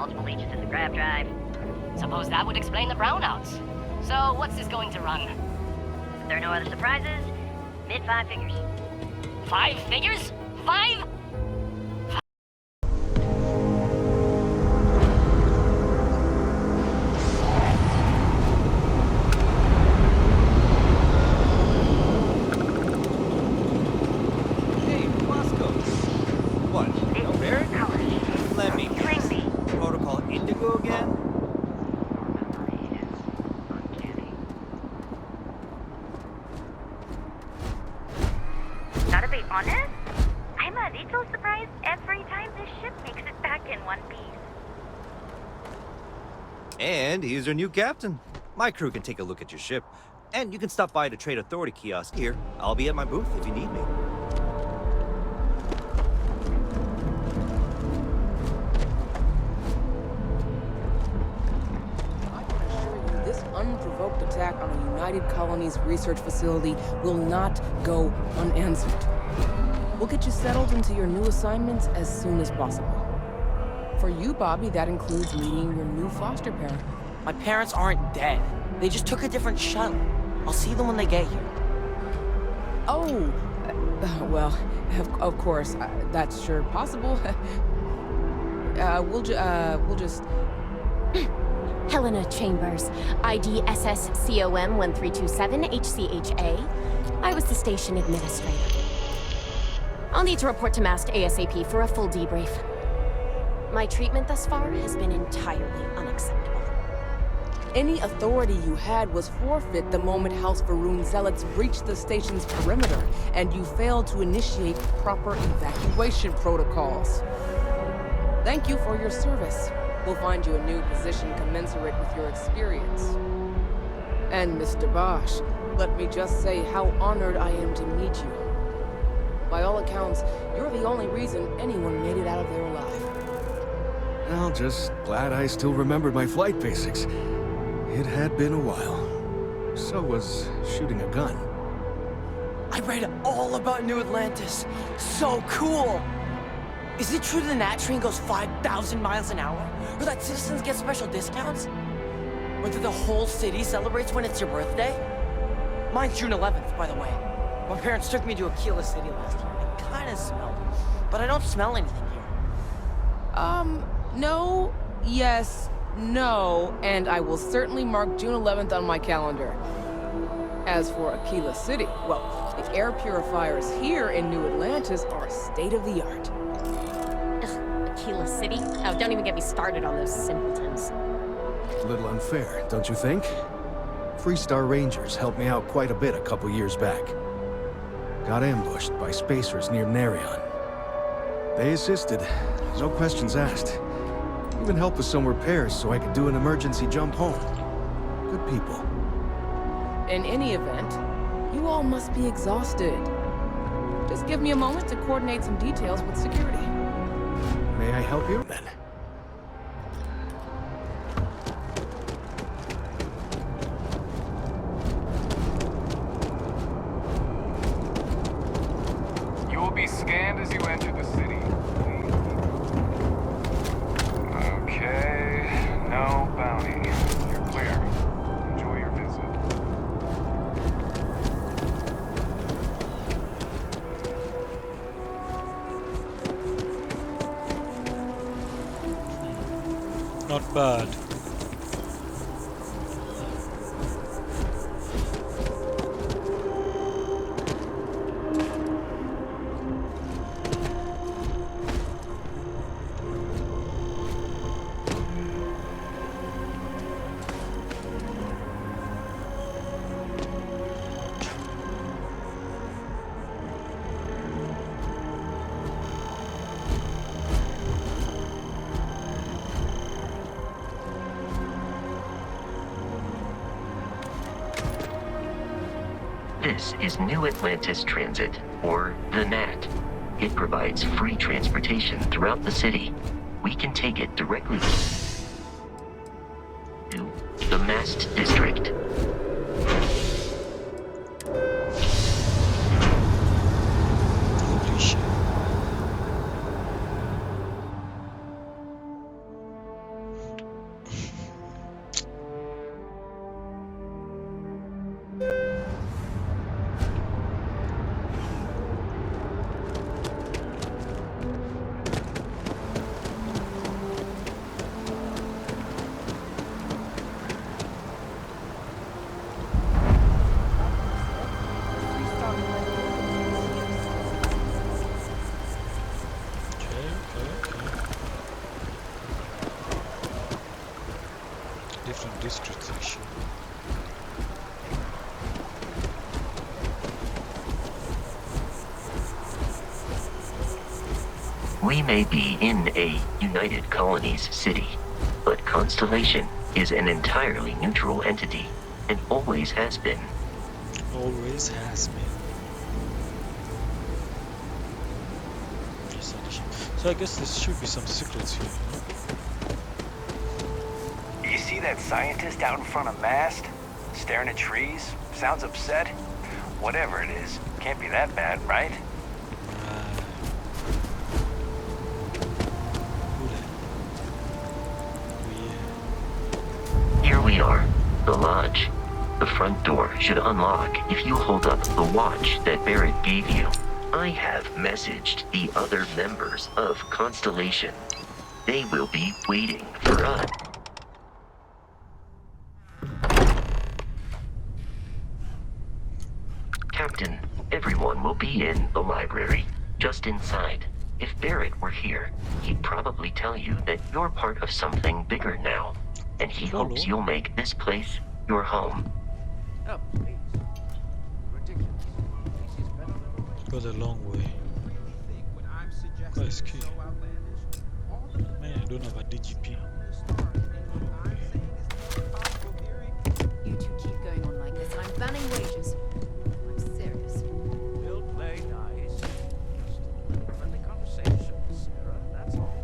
multiple leeches in the grab drive. Suppose that would explain the brownouts. So what's this going to run? If there are no other surprises, mid 5 figures. 5 figures? 5? Gotta be honest, I'm a little surprised every time this ship makes it back in one piece. And he's our new captain. My crew can take a look at your ship. And you can stop by the Trade Authority kiosk here. I'll be at my booth if you need me. This unprovoked attack on a United Colonies research facility will not go unanswered. We'll get you settled into your new assignments as soon as possible. For you, Bobby, that includes meeting your new foster parent. My parents aren't dead. They just took a different shuttle. I'll see them when they get here. Oh, well, of course, that's sure possible. We'll just... Helena Chambers, ID SSCOM 1327 HCHA. I was the station administrator. I'll need to report to Mast ASAP for a full debrief. My treatment thus far has been entirely unacceptable. Any authority you had was forfeit the moment House Varun zealots breached the station's perimeter, and you failed to initiate proper evacuation protocols. Thank you for your service. We'll find you a new position commensurate with your experience. And Mr. Bosch, let me just say how honored I am to meet you. By all accounts, you're the only reason anyone made it out of there alive. Well, just glad I still remembered my flight basics. It had been a while. So was shooting a gun. I read all about New Atlantis. So cool! Is it true the Nat train goes 5,000 miles an hour? Or that citizens get special discounts? Or that the whole city celebrates when it's your birthday? Mine's June 11th, by the way. My parents took me to Aquila City last year. I kinda smelled it, but I don't smell anything here. No, yes, no, and I will certainly mark June 11th on my calendar. As for Aquila City, well, the air purifiers here in New Atlantis are state-of-the-art. Aquila City? Oh, don't even get me started on those simpletons. A little unfair, don't you think? Freestar Rangers helped me out quite a bit a couple years back. Got ambushed by spacers near Nerion. They assisted, no questions asked. Even helped with some repairs so I could do an emergency jump home. Good people. In any event, you all must be exhausted. Just give me a moment to coordinate some details with security. May I help you then? You will be scanned as you enter the city. Okay, no bounty. You're clear. Enjoy your visit. Not bad. This is New Atlantis Transit, or the NAT. It provides free transportation throughout the city. We can take it directly to the Mast District. Holy shit. restriction. We may be in a United Colonies city, but Constellation is an entirely neutral entity and always has been. Always has been. So I guess there should be some secrets here. You see that scientist out in front of mast? Staring at trees? Sounds upset? Whatever it is, can't be that bad, right? Here we are, the lodge. The front door should unlock if you hold up the watch that Barrett gave you. I have messaged the other members of Constellation. They will be waiting for us. Captain, everyone will be in the library, just inside. If Barrett were here, he'd probably tell you that you're part of something bigger now, and he hopes you'll make this place your home. Oh, please. Ridiculous. Got a long way. Quite scary. Man, I don't have a DGP. You two keep going on like this, and I'm banning wages. I'm serious. We'll play nice. Just friendly conversation, Sarah. That's all.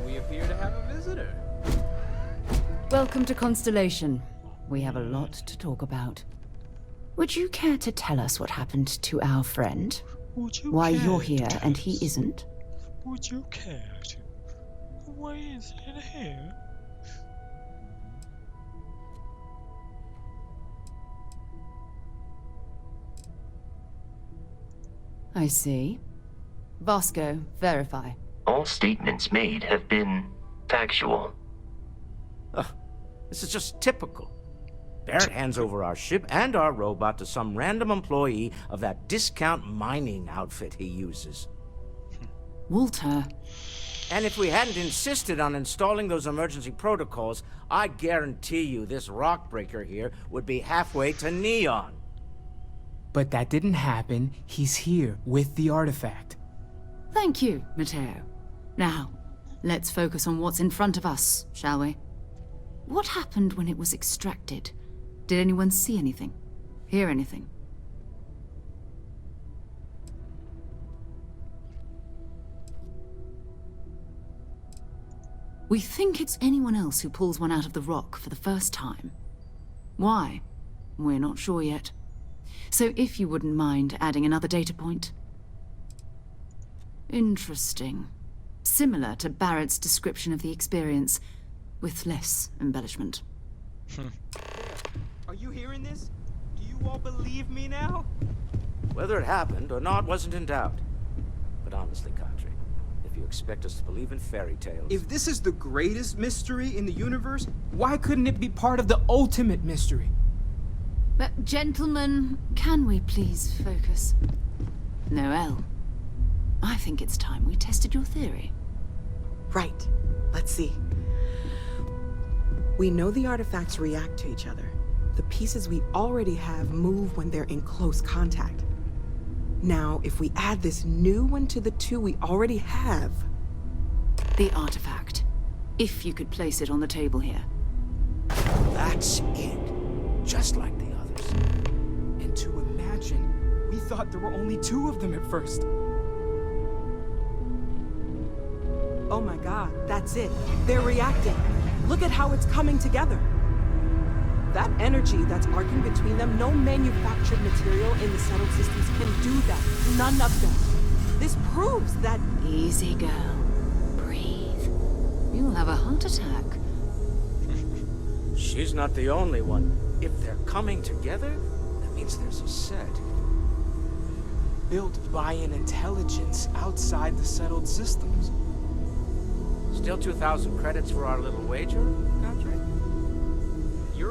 We appear to have a visitor. Welcome to Constellation. We have a lot to talk about. Would you care to tell us what happened to our friend? Why you're here and he isn't? Would you care to? Why is it here? I see. Vasco, verify. All statements made have been factual. This is just typical. Barrett hands over our ship and our robot to some random employee of that discount mining outfit he uses. Walter. And if we hadn't insisted on installing those emergency protocols, I guarantee you this rock breaker here would be halfway to Neon. But that didn't happen. He's here with the artifact. Thank you, Matteo. Now, let's focus on what's in front of us, shall we? What happened when it was extracted? Did anyone see anything? Hear anything? We think it's anyone else who pulls one out of the rock for the first time. Why? We're not sure yet. So if you wouldn't mind adding another data point. Interesting. Similar to Barrett's description of the experience, with less embellishment. Are you hearing this? Do you all believe me now? Whether it happened or not wasn't in doubt. But honestly, Kadri, if you expect us to believe in fairy tales... If this is the greatest mystery in the universe, why couldn't it be part of the ultimate mystery? But gentlemen, can we please focus? Noel, I think it's time we tested your theory. Right. Let's see. We know the artifacts react to each other. The pieces we already have move when they're in close contact. Now, if we add this new one to the two we already have... The artifact. If you could place it on the table here. That's it. Just like the others. And to imagine, we thought there were only two of them at first. Oh my god, that's it. They're reacting. Look at how it's coming together. That energy that's arcing between them, no manufactured material in the settled systems can do that. None of them. This proves that... Easy, girl. Breathe. You'll have a heart attack. She's not the only one. If they're coming together, that means there's a set. Built by an intelligence outside the settled systems. Still 2,000 credits for our little wager, Kadri?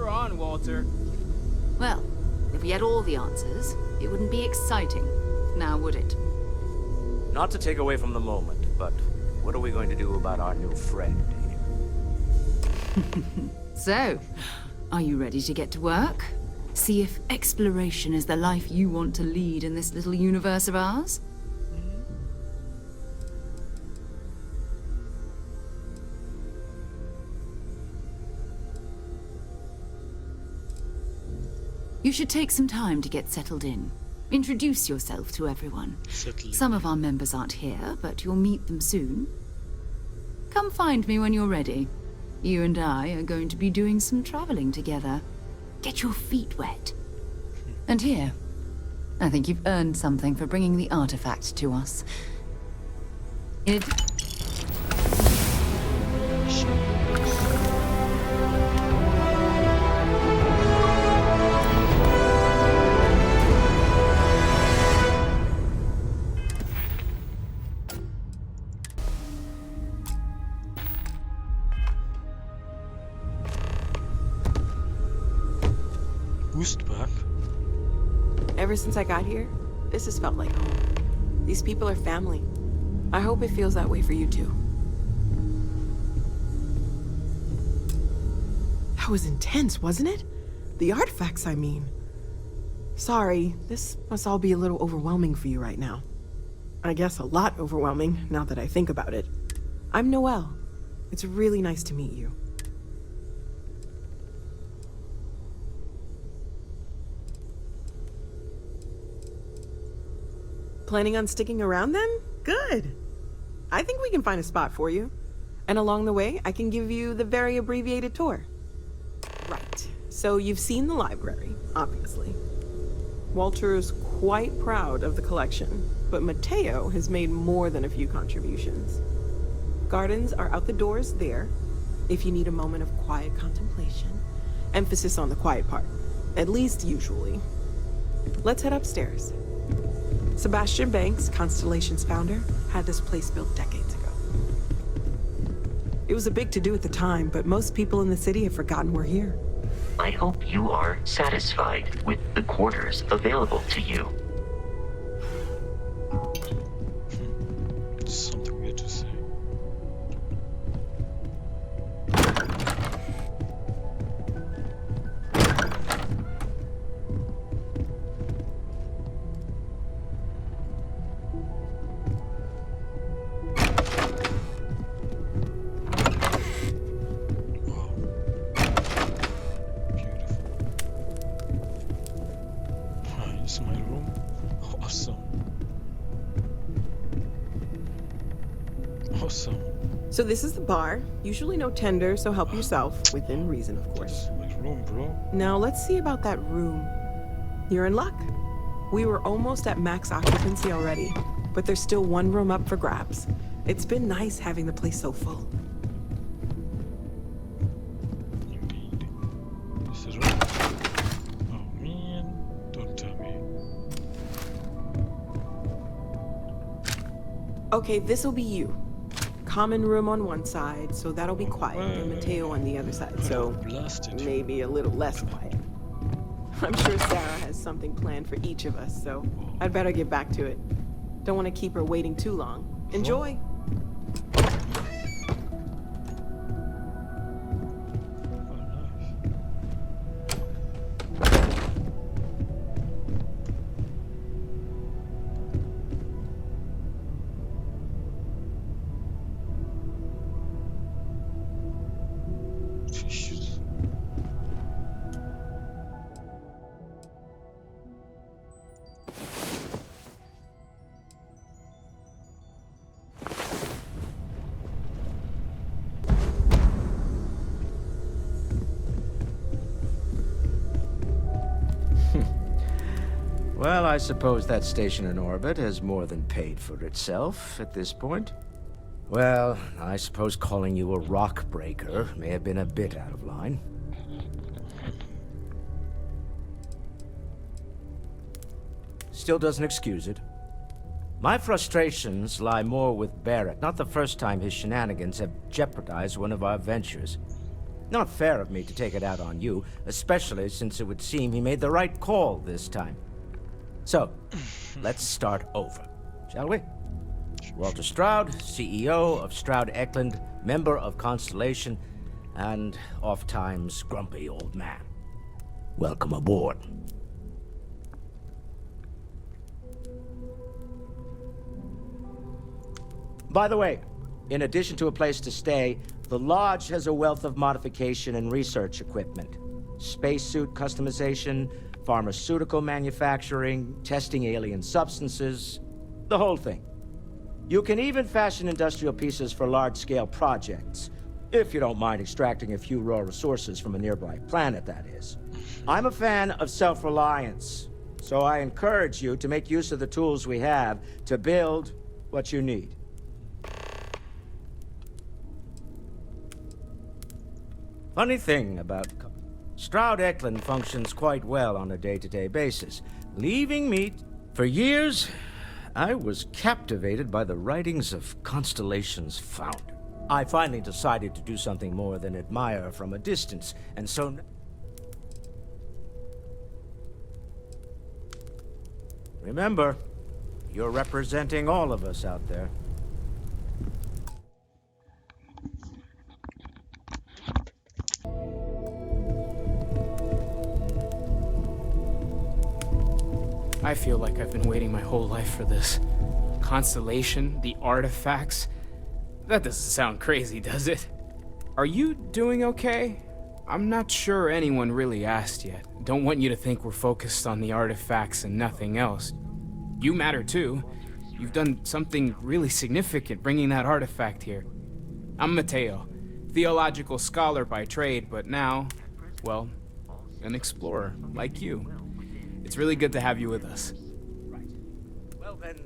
You're on, Walter. Well, if we had all the answers, it wouldn't be exciting, now would it? Not to take away from the moment, but what are we going to do about our new friend here? So, are you ready to get to work? See if exploration is the life you want to lead in this little universe of ours? You should take some time to get settled in. Introduce yourself to everyone. Some of our members aren't here, but you'll meet them soon. Come find me when you're ready. You and I are going to be doing some traveling together. Get your feet wet. And here, I think you've earned something for bringing the artifact to us. Ever since I got here, this has felt like home. These people are family. I hope it feels that way for you too. That was intense, wasn't it? The artifacts, I mean. Sorry, this must all be a little overwhelming for you right now. I guess a lot overwhelming, now that I think about it. I'm Noelle. It's really nice to meet you. Planning on sticking around then? Good. I think we can find a spot for you. And along the way, I can give you the very abbreviated tour. Right. So you've seen the library, obviously. Walter's quite proud of the collection, but Mateo has made more than a few contributions. Gardens are out the doors there, if you need a moment of quiet contemplation. Emphasis on the quiet part, at least usually. Let's head upstairs. Sebastian Banks, Constellation's founder, had this place built decades ago. It was a big to-do at the time, but most people in the city have forgotten we're here. I hope you are satisfied with the quarters available to you. Something weird to say. So this is the bar. Usually no tender, so help yourself. Within reason, of course. My room, bro. Now let's see about that room. You're in luck. We were almost at max occupancy already, but there's still one room up for grabs. It's been nice having the place so full. Indeed. This is right. Oh man, don't tell me. Okay, this'll be you. Common room on one side, so that'll be quiet, and Mateo on the other side, so maybe a little less quiet. I'm sure Sarah has something planned for each of us, so I'd better get back to it. Don't want to keep her waiting too long. Enjoy! Well, I suppose that station in orbit has more than paid for itself at this point. Well, I suppose calling you a rock breaker may have been a bit out of line. Still doesn't excuse it. My frustrations lie more with Barrett. Not the first time his shenanigans have jeopardized one of our ventures. Not fair of me to take it out on you, especially since it would seem he made the right call this time. So, let's start over, shall we? Walter Stroud, CEO of Stroud Eklund, member of Constellation, and oft-times grumpy old man. Welcome aboard. By the way, in addition to a place to stay, the Lodge has a wealth of modification and research equipment. Spacesuit customization, pharmaceutical manufacturing, testing alien substances, the whole thing. You can even fashion industrial pieces for large-scale projects, if you don't mind extracting a few raw resources from a nearby planet, that is. I'm a fan of self-reliance, so I encourage you to make use of the tools we have to build what you need. Funny thing about Stroud Eklund functions quite well on a day-to-day basis, leaving me... For years, I was captivated by the writings of Constellation's founder. I finally decided to do something more than admire from a distance, and so... Remember, you're representing all of us out there. I feel like I've been waiting my whole life for this. Constellation, the artifacts. That doesn't sound crazy, does it? Are you doing okay? I'm not sure anyone really asked yet. Don't want you to think we're focused on the artifacts and nothing else. You matter too. You've done something really significant bringing that artifact here. I'm Mateo, theological scholar by trade, but now, well, an explorer like you. It's really good to have you with us. Right. Well then,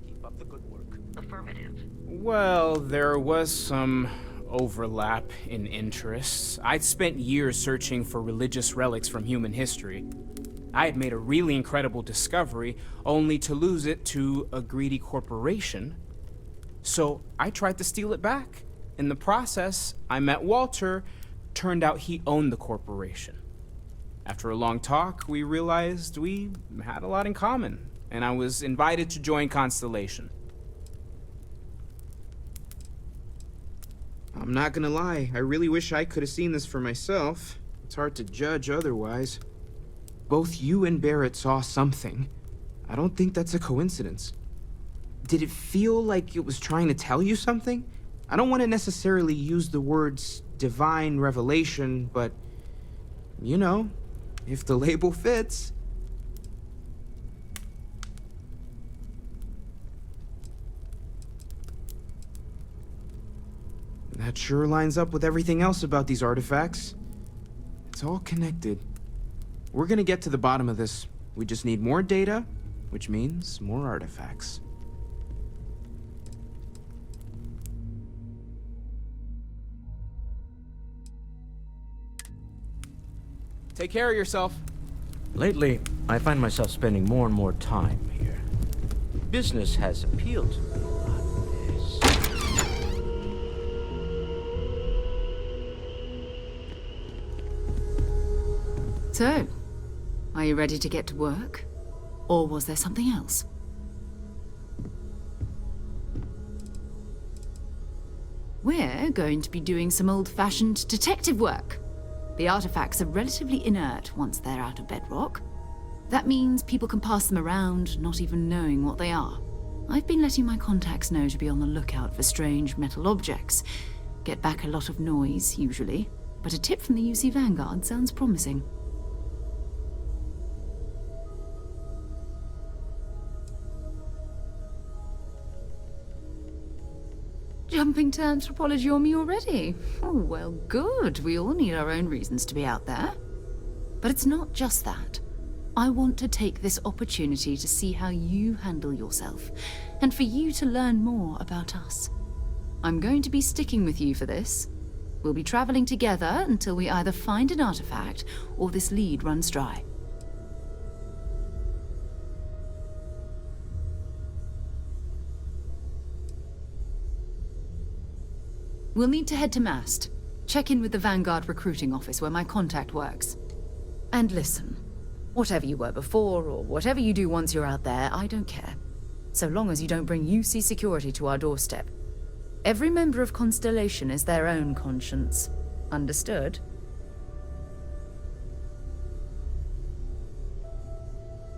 keep up the good work. Affirmative. Well, there was some overlap in interests. I'd spent years searching for religious relics from human history. I had made a really incredible discovery, only to lose it to a greedy corporation. So I tried to steal it back. In the process, I met Walter. Turned out he owned the corporation. After a long talk, we realized we had a lot in common, and I was invited to join Constellation. I'm not gonna lie, I really wish I could have seen this for myself. It's hard to judge otherwise. Both you and Barrett saw something. I don't think that's a coincidence. Did it feel like it was trying to tell you something? I don't want to necessarily use the words divine revelation, but, you know, if the label fits. That sure lines up with everything else about these artifacts. It's all connected. We're gonna get to the bottom of this. We just need more data, which means more artifacts. Take care of yourself. Lately, I find myself spending more and more time here. Business has appealed to me a lot. So, are you ready to get to work? Or was there something else? We're going to be doing some old-fashioned detective work. The artifacts are relatively inert once they're out of bedrock. That means people can pass them around, not even knowing what they are. I've been letting my contacts know to be on the lookout for strange metal objects. Get back a lot of noise, usually, but a tip from the UC Vanguard sounds promising. Jumping to anthropology on me already? Oh, well, good. We all need our own reasons to be out there. But it's not just that. I want to take this opportunity to see how you handle yourself, and for you to learn more about us. I'm going to be sticking with you for this. We'll be traveling together until we either find an artifact or this lead runs dry. We'll need to head to Mast. Check in with the Vanguard recruiting office where my contact works. And listen, whatever you were before, or whatever you do once you're out there, I don't care. So long as you don't bring UC security to our doorstep. Every member of Constellation is their own conscience. Understood?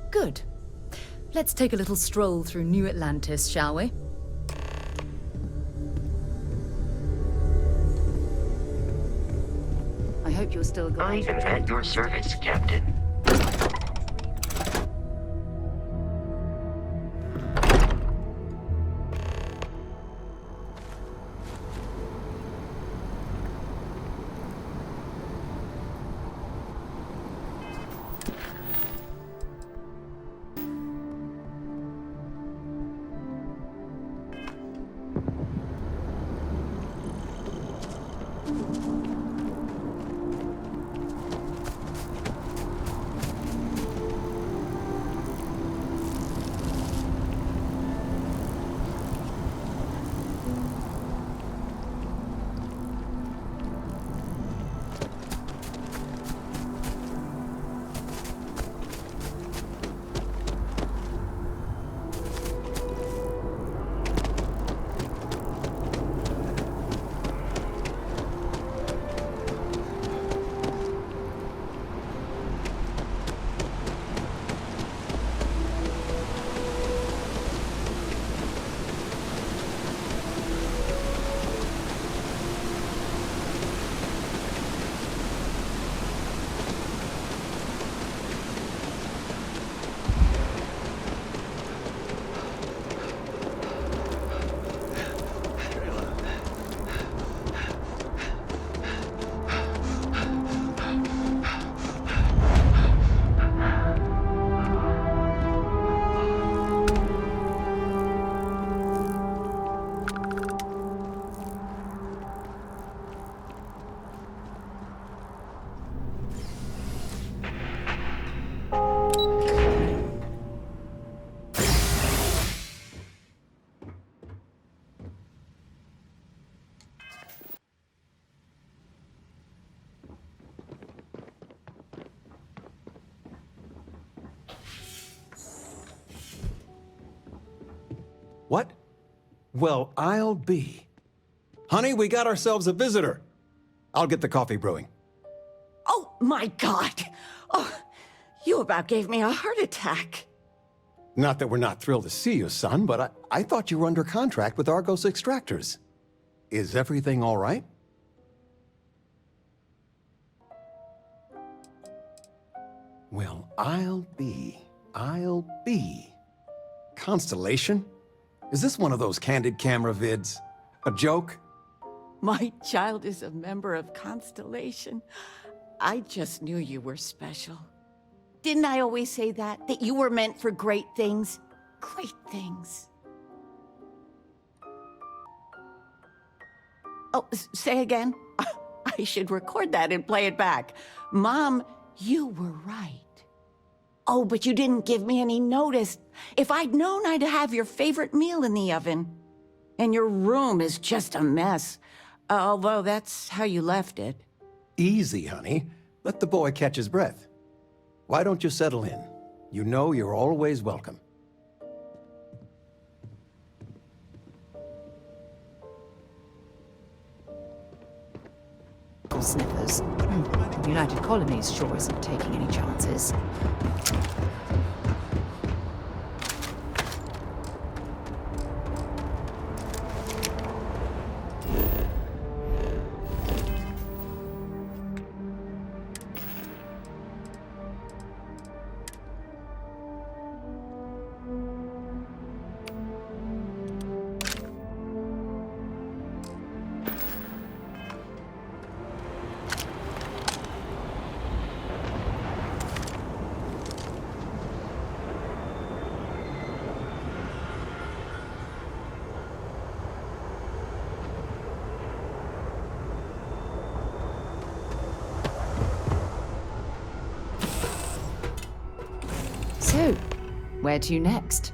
Good. Let's take a little stroll through New Atlantis, shall we? I hope you're still going. I am at your service, Captain. What? Well, I'll be. Honey, we got ourselves a visitor. I'll get the coffee brewing. Oh, my God. Oh, you about gave me a heart attack. Not that we're not thrilled to see you, son, but I thought you were under contract with Argos Extractors. Is everything all right? Well, I'll be. Constellation? Is this one of those candid camera vids? A joke? My child is a member of Constellation. I just knew you were special. Didn't I always say that? That you were meant for great things? Great things. Oh, say again? I should record that and play it back. Mom, you were right. Oh, but you didn't give me any notice. If I'd known, I'd have your favorite meal in the oven. And your room is just a mess. Although that's how you left it. Easy, honey. Let the boy catch his breath. Why don't you settle in? You know you're always welcome. Sniffers. United Colonies sure isn't taking any chances. So, where to next?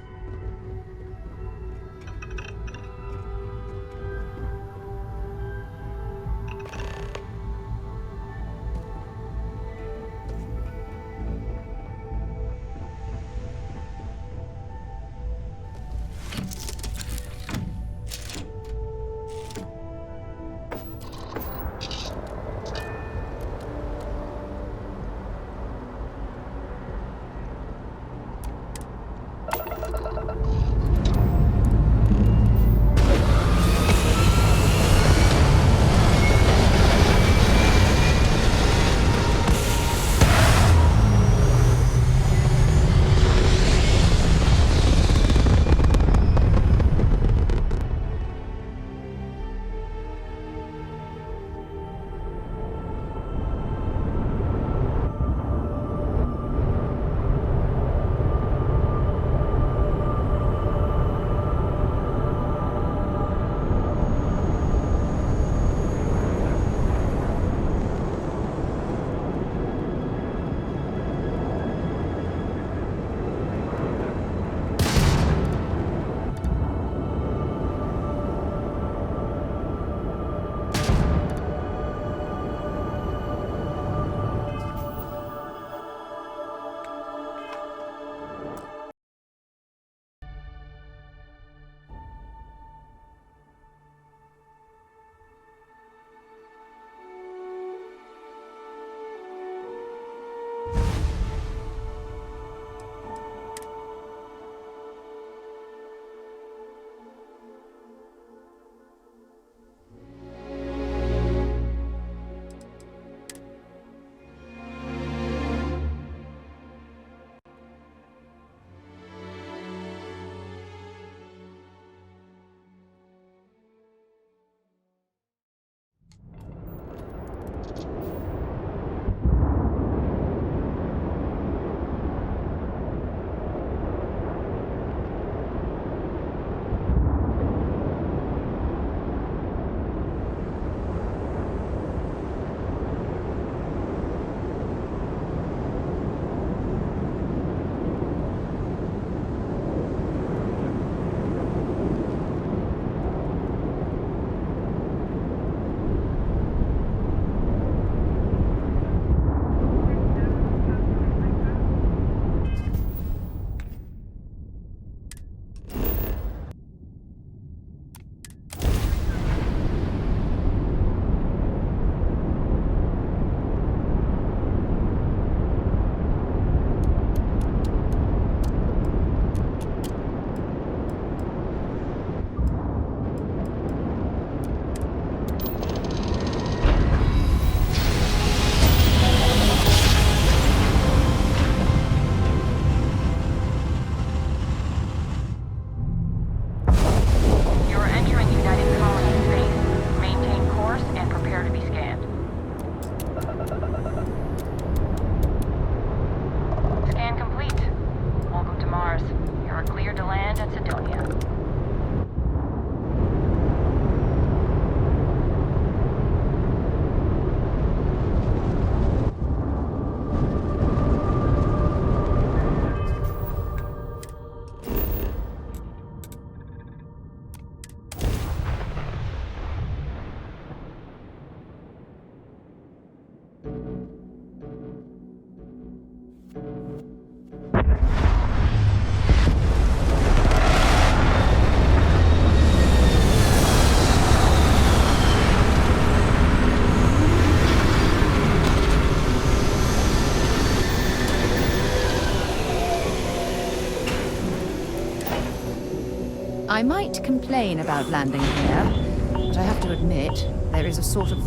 I might complain about landing here, but I have to admit, there is a sort of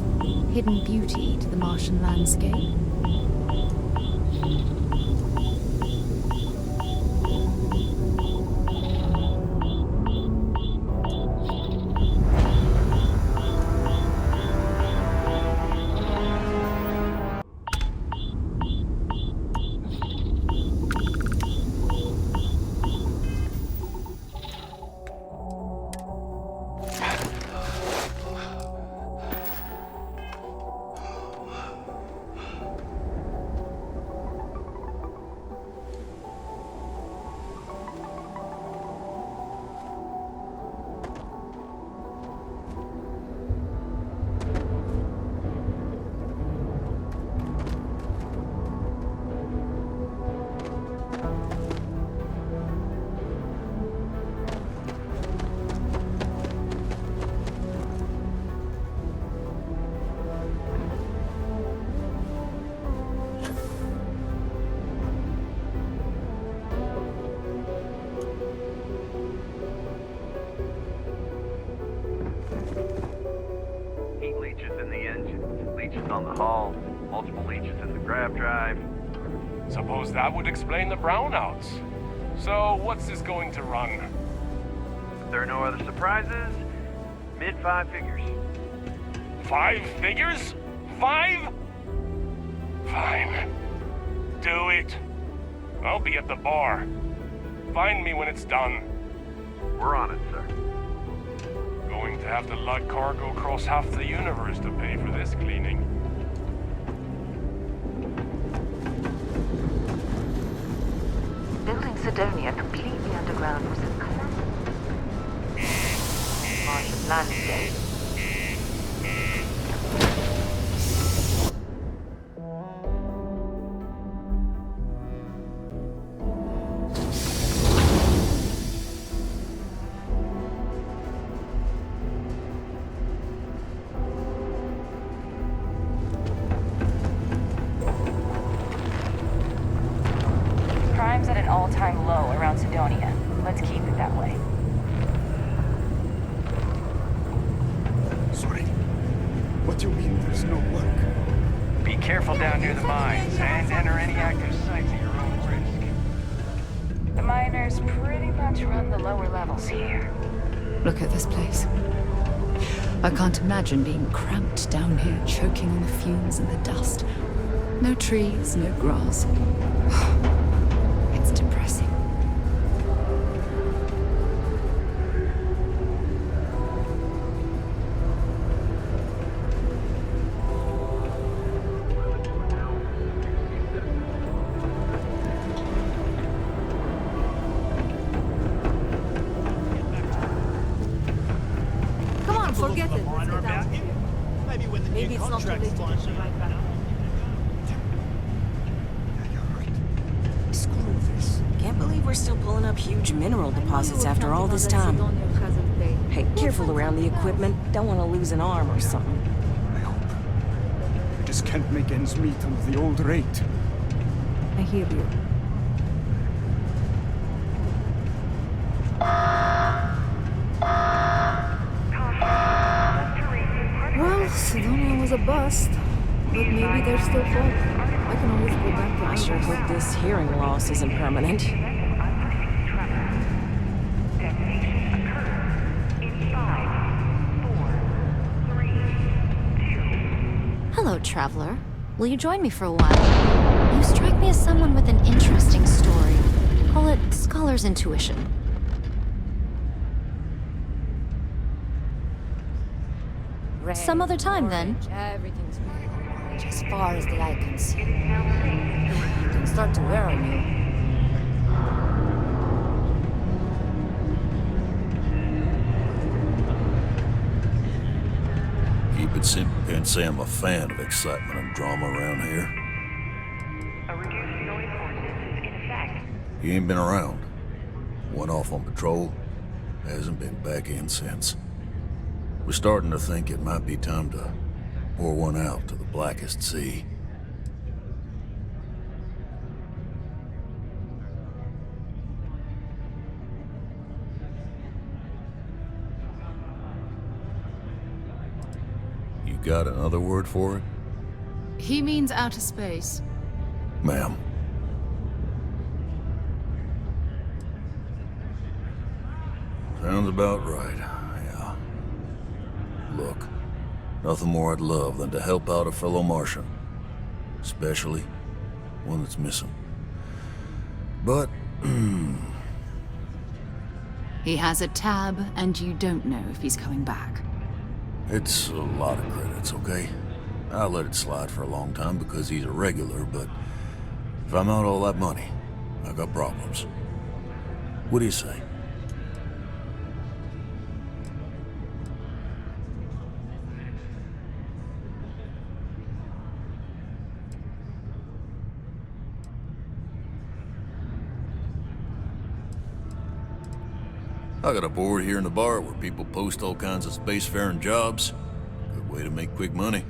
hidden beauty to the Martian landscape. Heat leeches in the engine, leeches on the hull, multiple leeches in the grav drive. Suppose that would explain the brownouts. So, what's this going to run? If there are no other surprises, mid-5 figures. 5 figures? 5? Fine. Do it. I'll be at the bar. Find me when it's done. We're on it, sir. Going to have to lug cargo across half the universe to pay for this cleaning. Building Sidonia completely underground was a classic Martian landscape. Crime's at an all-time low around Sidonia. Let's keep it that way. Sorry. What do you mean there's no work? Be careful down near the mines and enter any active sites at your own risk. The miners pretty much run the lower levels here. Look at this place. I can't imagine being cramped down here, choking on the fumes and the dust. No trees, no grass. It's depressing. Come on, forget it. Let's get out of here. Maybe it's not too late to get right back. Screw this. Can't believe we're still pulling up huge mineral deposits after all this time. Hey, careful around the equipment. Don't want to lose an arm or something. I just can't make ends meet on the old rate. I hear you. Well, Sidonia was a bust, but maybe there's still folk. I can always go back to I sure hope this hearing loss isn't permanent. Hello, traveler. Will you join me for a while? You strike me as someone with an interesting story. Call it scholar's intuition. Some other time, then. Everything's as far as the eye can see. You can start to wear on you. Keep it simple. Can't say I'm a fan of excitement and drama around here. He ain't been around. Went off on patrol. Hasn't been back in since. We're starting to think it might be time to pour one out to the blackest sea. got another word for it? He means outer space. Ma'am. Sounds about right, yeah. Look, nothing more I'd love than to help out a fellow Martian. Especially one that's missing. But, He has a tab, and you don't know if he's coming back. it's a lot of credits, okay? I let it slide for a long time because he's a regular, but if I'm out all that money, I got problems. What do you say? I got a board here in the bar where people post all kinds of spacefaring jobs. Good way to make quick money.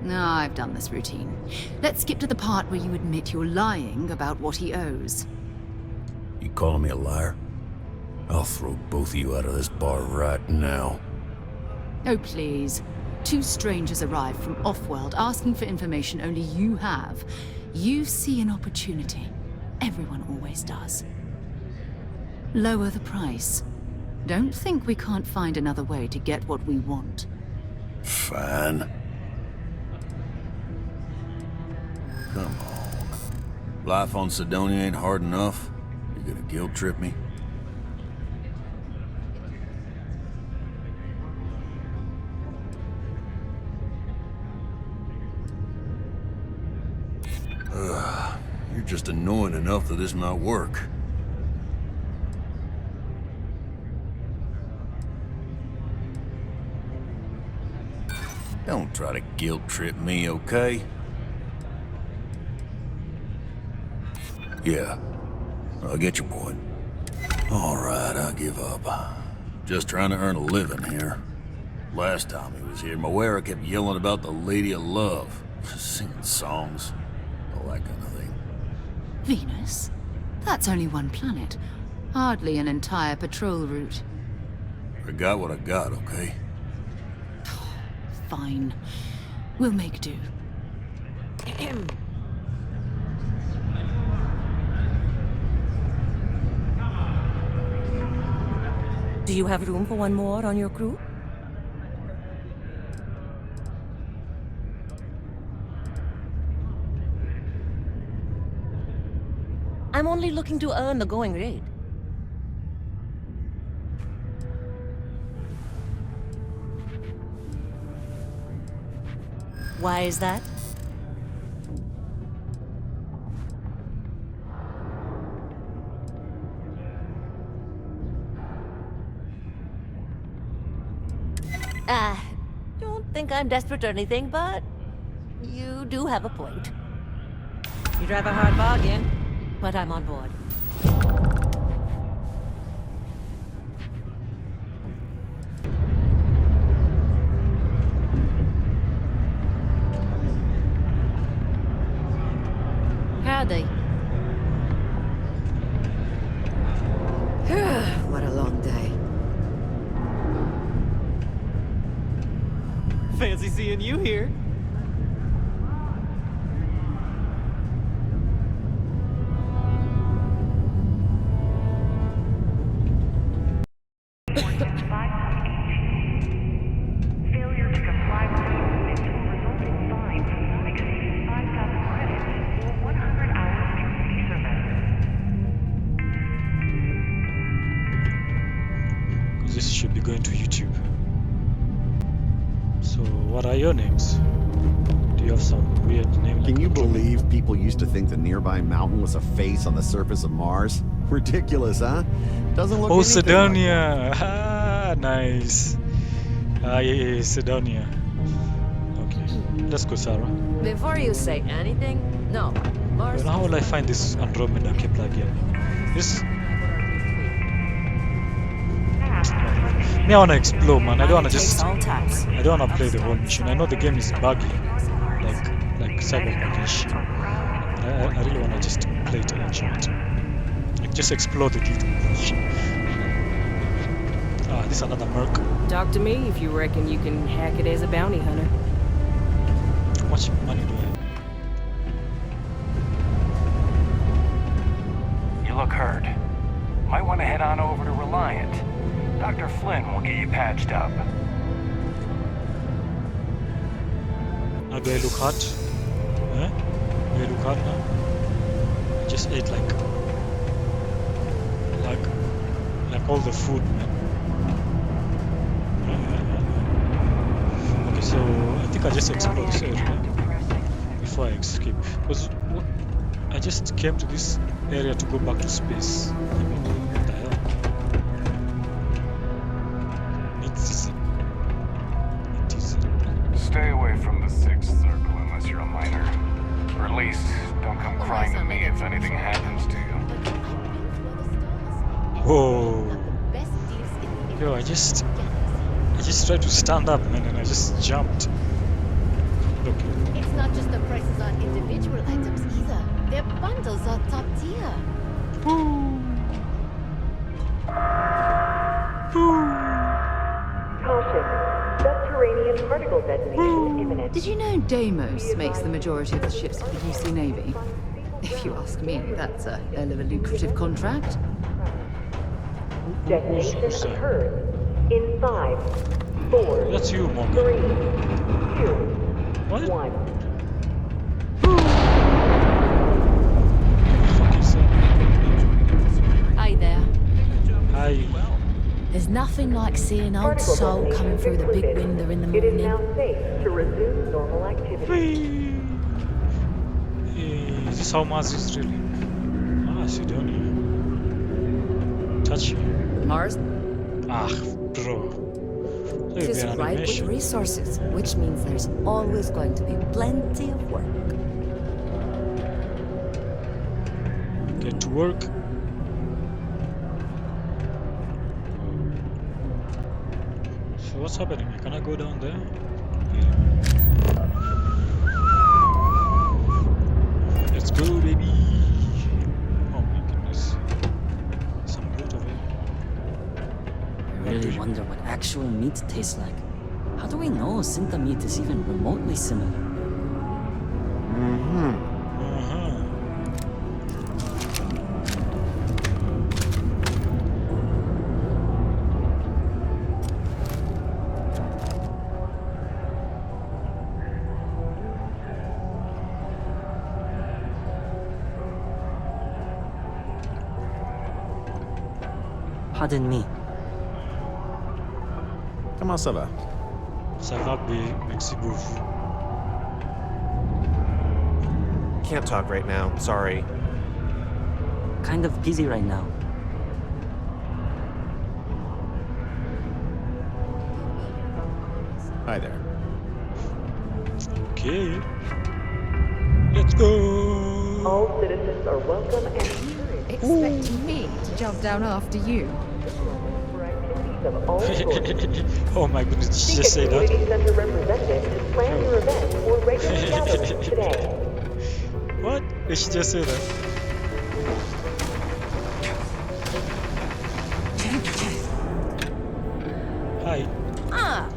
No, I've done this routine. Let's skip to the part where you admit you're lying about what he owes. You calling me a liar? I'll throw both of you out of this bar right now. Oh, please. Two strangers arrive from off-world asking for information only you have. You see an opportunity. Everyone always does. Lower the price. Don't think we can't find another way to get what we want. Fine. Come on. Life on Sidonia ain't hard enough. You gonna guilt trip me? You're just annoying enough that this might work. Don't try to guilt trip me, okay? Yeah, I get your point. All right, I give up. Just trying to earn a living here. Last time he was here, Moira kept yelling about the Lady of Love, singing songs, all that kind of thing. Venus? That's only one planet. Hardly an entire patrol route. I got what I got, okay? Fine. We'll make do. Do you have room for one more on your crew? I'm only looking to earn the going rate. Why is that? Don't think I'm desperate or anything, but you do have a point. You drive a hard bargain, but I'm on board. Howdy. What a long day. Fancy seeing you here. Failure to comply with this will result in fines not exceeding 5,000 credits or 100 hours community service. This should be going to YouTube. So, what are your names? Do you have some weird name? Can you believe people used to think the nearby mountain was a face on the surface of Mars? Ridiculous, huh? Doesn't look Oh, anything Sidonia! Ah, nice. Ah, yeah, Sidonia. Okay, let's go, Sarah. Before you say anything, no. Mars. Well, how will I find this Andromeda Kepler again? This. Me, I wanna explore, man. I don't wanna just. I don't wanna play the whole mission. I know the game is buggy, like Cyberpunk-ish. I really wanna just play it and enjoy it. Like just explore the details. Ah, this is another merc. Talk to me if you reckon you can hack it as a bounty hunter. How much money do I have? You look hurt. Might want to head on over to Reliant. Dr. Flynn will get you patched up. Now do I look hot? Huh? Do I look hot now? I just ate like all the food, man. Okay, so I think I just explore this area before I escape. Because I just came to this area to go back to space. What the hell? Stay away from the Sixth Circle unless you're a minor. Or at least, don't come crying to me if anything happens to you. Whoa. Yo, I just tried to stand up, man, and I just jumped. Look. It's not just the prices on individual items either. Their bundles are top tier. Caution. Subterranean particle detonation imminent. Did you know Deimos makes the majority of the ships for the UC Navy? If you ask me, that's a hell of a lucrative contract. Detonation occurs in 5, 4, That's you, Morgan. 3, 2, What? 1. Hi there. Hi. There's nothing like seeing old soul coming through the big window in the It is morning. now safe to resume normal activity. Is this how Mars is really? Ah, Sidonia. Touch you. Mars? Ah, bro. It is ripe with resources, which means there's always going to be plenty of work. Get to work. So what's happening? Can I go down there? Let's go, baby. Oh my goodness. Some loot over here. I really wonder what actual meat tastes like. How do we know Synta meat is even remotely similar? Pardon me. Comment ça va? Ça va bien, merci beaucoup. Can't talk right now, sorry. Kind of busy right now. Hi there. Okay. Let's go. All citizens are welcome and encouraged. Expecting me to jump down after you. Of all sorts. Oh my goodness, did she just say that? Community Center representatives to plan your event or regular gatherings today. What? Did she just say that? Hi. Ah,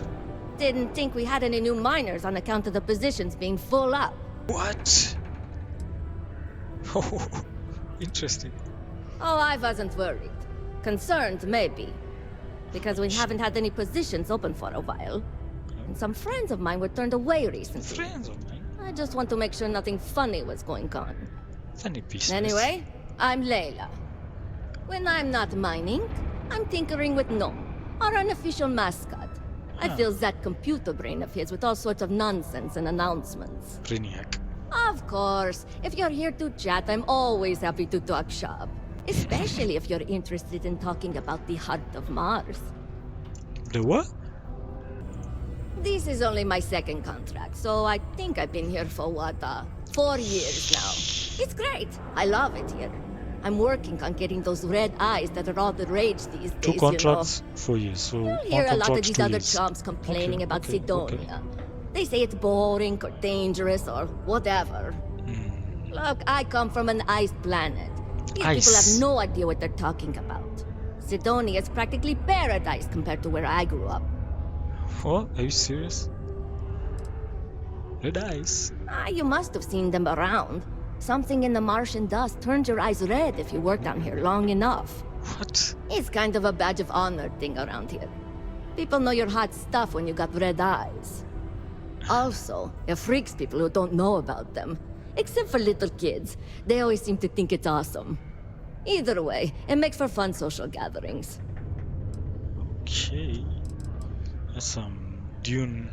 didn't think we had any new miners on account of the positions being full up. What? Oh, interesting. Oh, I wasn't worried. Concerned, maybe. Because we haven't had any positions open for a while. And some friends of mine were turned away recently. Friends of mine? I just want to make sure nothing funny was going on. Funny business. Anyway, I'm Layla. When I'm not mining, I'm tinkering with Gnome, our unofficial mascot. I fill that computer brain of his with all sorts of nonsense and announcements. Brainiac. Of course, if you're here to chat, I'm always happy to talk shop. Especially if you're interested in talking about the heart of Mars. The what? This is only my second contract, so I think I've been here for 4 years now. It's great. I love it here. I'm working on getting those red eyes that are all the rage these days, Two contracts, 4 years. So You'll one hear a lot of contract, these 2 other years. chumps complaining about okay. Sidonia. They say it's boring or dangerous or whatever. Look, I come from an ice planet. These people have no idea what they're talking about. Sidonia is practically paradise compared to where I grew up. What? Are you serious? Red eyes? You must have seen them around. Something in the Martian dust turns your eyes red if you work down here long enough. What? It's kind of a badge of honor thing around here. People know you're hot stuff when you got red eyes. Also, it freaks people who don't know about them. Except for little kids. They always seem to think it's awesome. Either way, it makes for fun social gatherings. Okay. That's some Dune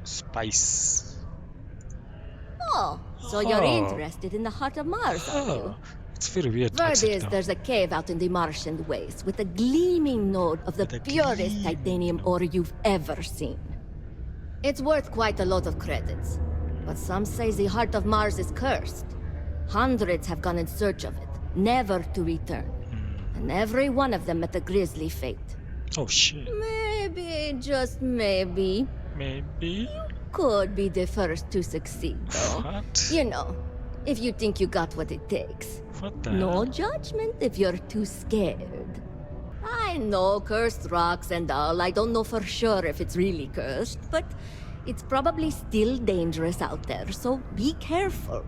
spice. Oh, so you're interested in the heart of Mars, are you? It's very weird. Word is there's a cave out in the Martian waste with a gleaming node of the purest titanium ore you've ever seen. It's worth quite a lot of credits, but some say the heart of Mars is cursed. Hundreds have gone in search of it, never to return. And every one of them met a grisly fate. Oh shit. Maybe, just maybe, Maybe. could be the first to succeed, though. What? You know, if you think you got what it takes. What the No hell? judgment if you're too scared. I know cursed rocks and all. I don't know for sure if it's really cursed, but it's probably still dangerous out there, so be careful.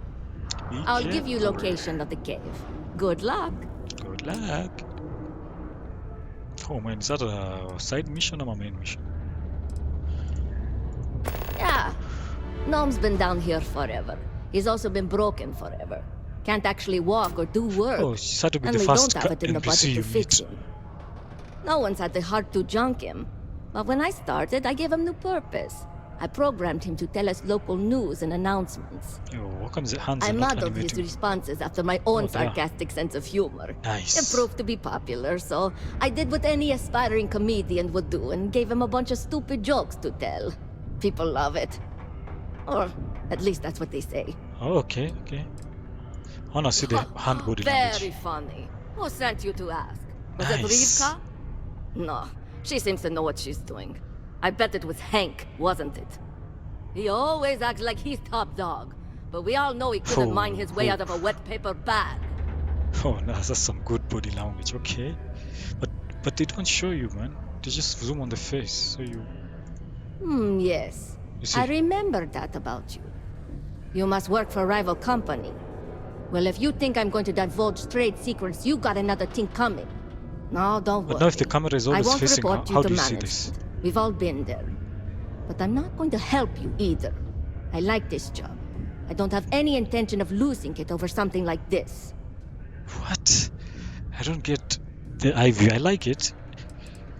I'll give you location of the cave. Good luck. Good luck. Oh man, is that a side mission or a main mission? Yeah. Gnome's been down here forever. He's also been broken forever. Can't actually walk or do work. Oh, she's had to be and the we first don't have it in the NPC budget you to fix him. No one's had the heart to junk him. But when I started, I gave him new purpose. I programmed him to tell us local news and announcements. Yo, how come the hands I are not modeled his animated? responses after my own Oh, damn. sarcastic sense of humor. Nice. It proved to be popular, so I did what any aspiring comedian would do and gave him a bunch of stupid jokes to tell. People love it. Or at least that's what they say. Oh, okay, okay. I wanna see the hand body language. Very funny. Who sent you to ask? Was it Nice. Rivka? No, she seems to know what she's doing. I bet it was Hank, wasn't it? He always acts like he's top dog, but we all know he couldn't mine his way out of a wet paper bag. Oh, no, that's some good body language. Okay, but they don't show you, man. They just zoom on the face, so you. Yes. You see? I remember that about you. You must work for a rival company. Well, if you think I'm going to divulge trade secrets, you got another thing coming. No, don't worry. But now, if the camera is I always won't facing, report how you do to you see management. this? We've all been there. But I'm not going to help you either. I like this job. I don't have any intention of losing it over something like this. What? I don't get the eye view. I like it,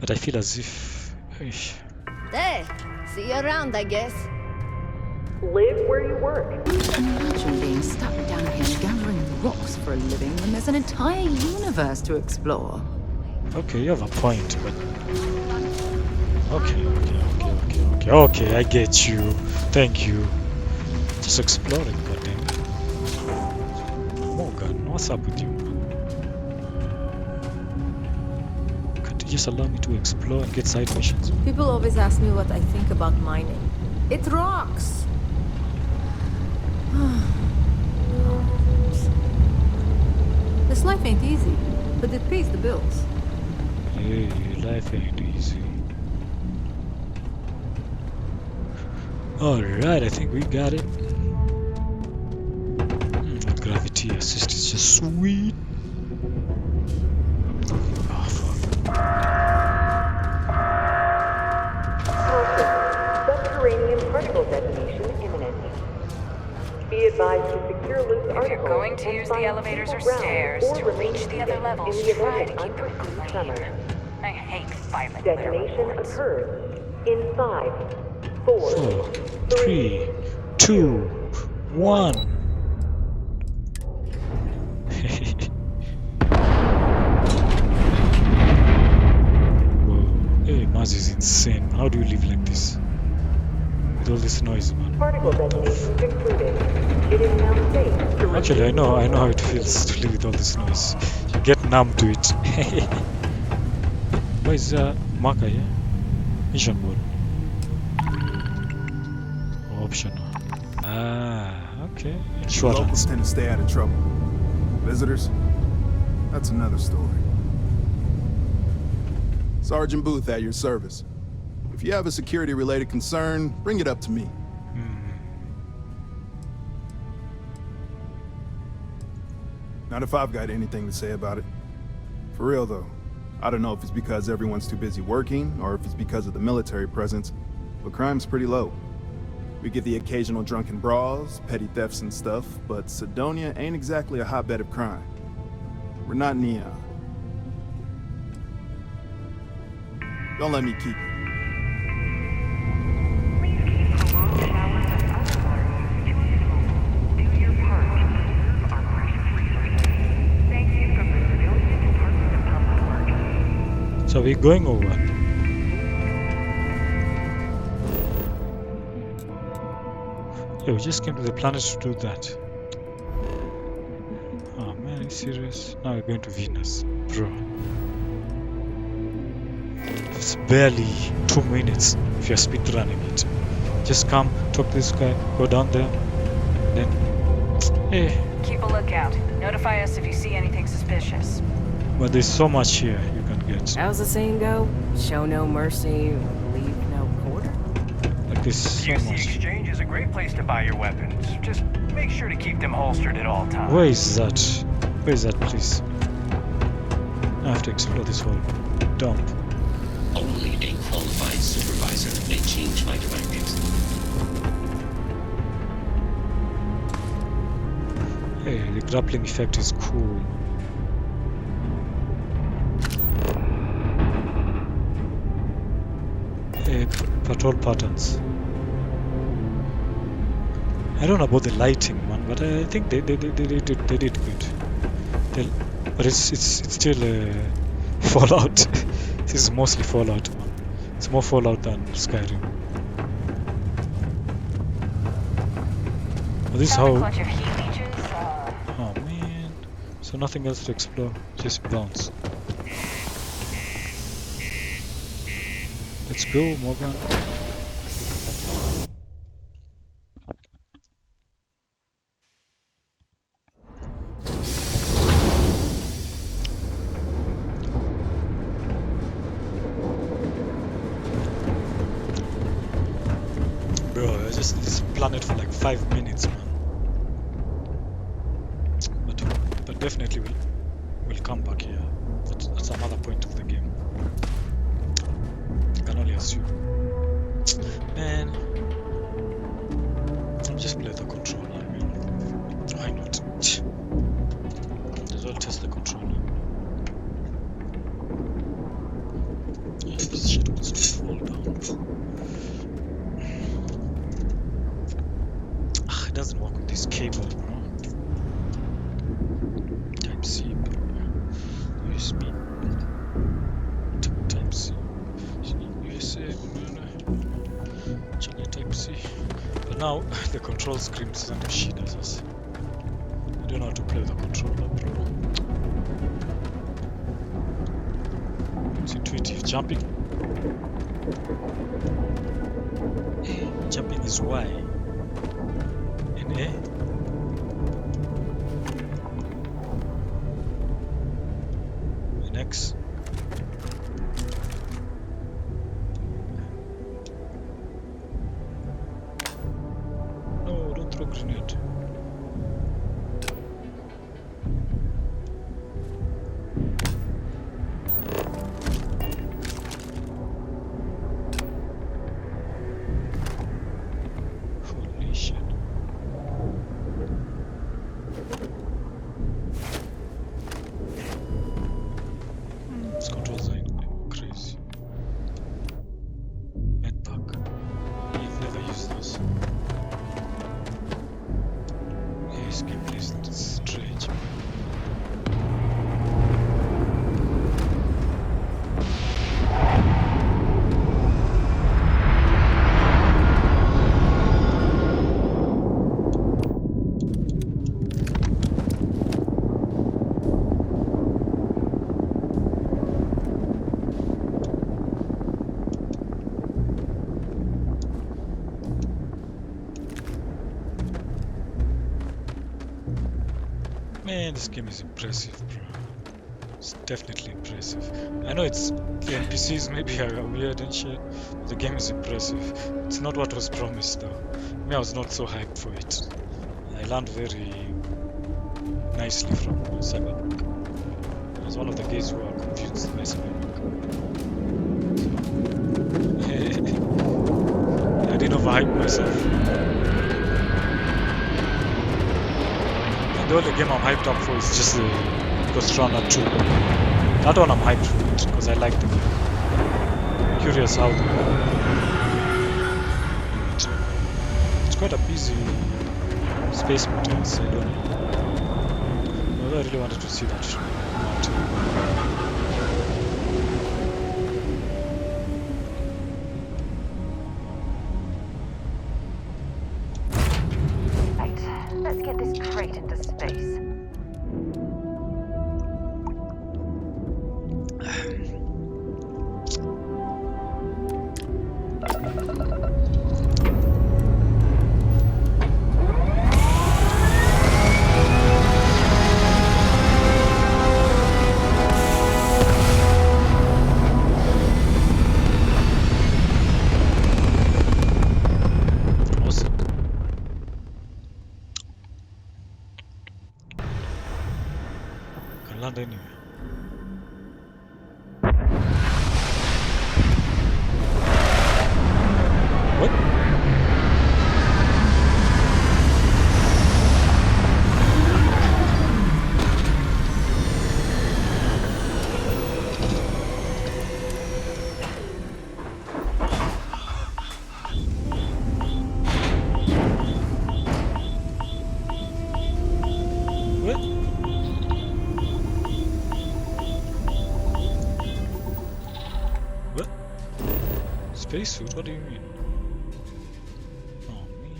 but I feel as if. Hey, see you around, I guess. Live where you work. Imagine being stuck down here gathering rocks for a living when there's an entire universe to explore. Okay, you have a point, but. Okay, I get you. Thank you. Just exploring, goddamn. Morgan, what's up with you? Could you just allow me to explore and get side missions? People always ask me what I think about mining. It rocks! This life ain't easy, but it pays the bills. Hey, life ain't easy. Alright, I think we got it. That gravity assist is just sweet. Oh, fuck. Subterranean particle detonation imminent. Be advised to secure loose articles. If you're going to use the elevators or stairs to reach the other levels, try to keep them clean. I hate violent Detonation occurs in 5, 4, 4, 3, 2, 1. Whoa. Hey, Mars is insane. How do you live like this? With all this noise, man. particle detonation concluded. It is now safe to Actually, I know how it feels to live with all this noise. You get numb to it. Why is there a marker here? Mission board. Optional. Ah, okay. Locals tend to stay out of trouble. Visitors, That's another story. Sergeant Booth at your service. If you have a security-related concern, bring it up to me. Not if I've got anything to say about it. For real, though. I don't know if it's because everyone's too busy working, or if it's because of the military presence, but crime's pretty low. We get the occasional drunken brawls, petty thefts and stuff, but Cydonia ain't exactly a hotbed of crime. We're not Neon. Don't let me keep you. So we're going over. Yeah, we just came to the planet to do that. Oh man, are you serious? Now we're going to Venus, bro. It's barely 2 minutes if you're speed running it. Just come, talk to this guy, go down there, then Keep a lookout. Notify us if you see anything suspicious. But there's so much here you can get. How's the saying go? Show no mercy, leave no quarter? Like there's so UC much. Exchange is a great place to buy your weapons. Just make sure to keep them holstered at all times. Where is that? Where is that, please? I have to explore this whole dump. Only a qualified supervisor may change my directives. Hey, the grappling effect is cool. Hey, patrol patterns. I don't know about the lighting one, but I think they did good. But it's still Fallout. This is mostly Fallout one. It's more Fallout than Skyrim. But this is how. Oh man! So nothing else to explore. Just bounce. Let's go, Morgan. Bro, I just need this planet for like 5 minutes, man. But definitely we'll come back here at some other point of the game. I can only assume. Man, I'll just play the controller. I mean, why not? As well test the controller. Yeah, this shit wants to fall down. It doesn't work with this cable, bro. Type C, USB. Type C. USA, Type C. But now the control screen doesn't shit at us. I don't know how to play the controller, bro. It's intuitive. Jumping. Jumping is Y. And A. And X. No, don't throw grenade. Holy shit. These controls are crazy. Medpack. I've never used those. This gameplay is strange. Man, this game is impressive, bro. It's definitely impressive. I know it's the NPCs maybe are weird and shit, but the game is impressive. It's not what was promised though. Me, I was not so hyped for it. I learned very nicely from Cyberpunk. I was one of the guys who are confused by Cyberpunk. I didn't overhype myself. And the only game I'm hyped up for is just the Ghost Runner 2. That one I'm hyped for it because I like the game. I'm curious how they do it. It's quite a busy space motors, I don't know. But I really wanted to see that mountain. Right, let's get this crate into space. Awesome. Can land anywhere. What? What? What? Spacesuit? What do you mean? Oh man.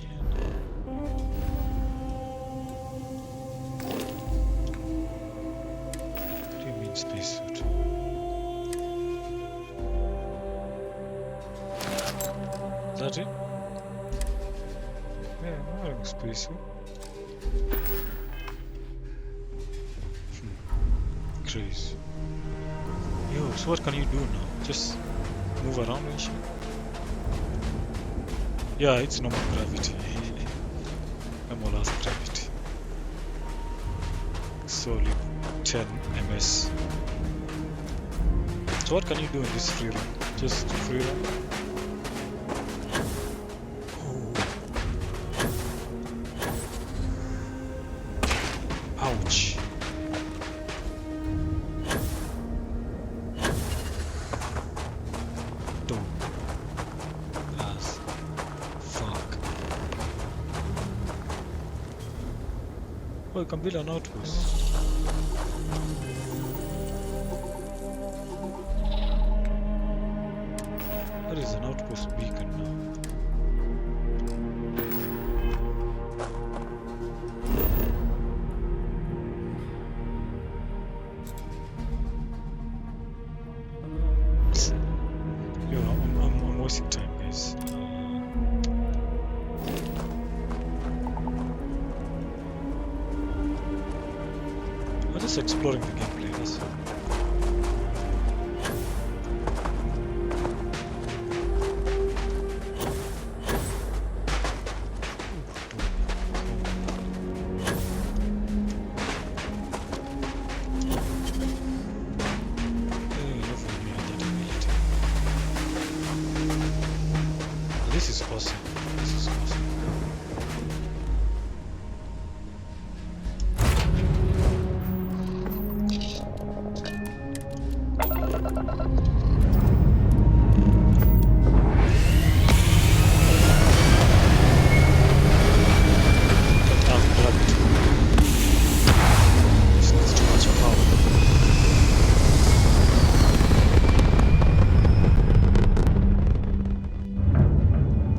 What do you mean spacesuit? Is that it? Yeah, I'm wearing a spacesuit. Crazy. Yo, so what can you do now? Just move around and shit? Yeah, it's normal gravity. Normal Earth gravity. Solid 10 ms. So what can you do in this free run? Just free run? Oh. Ouch. Oh, you can build an outpost. That is an outpost beacon now. Yo, I'm wasting time, guys. I'm just exploring the gameplay, that's all. This is awesome. This is awesome.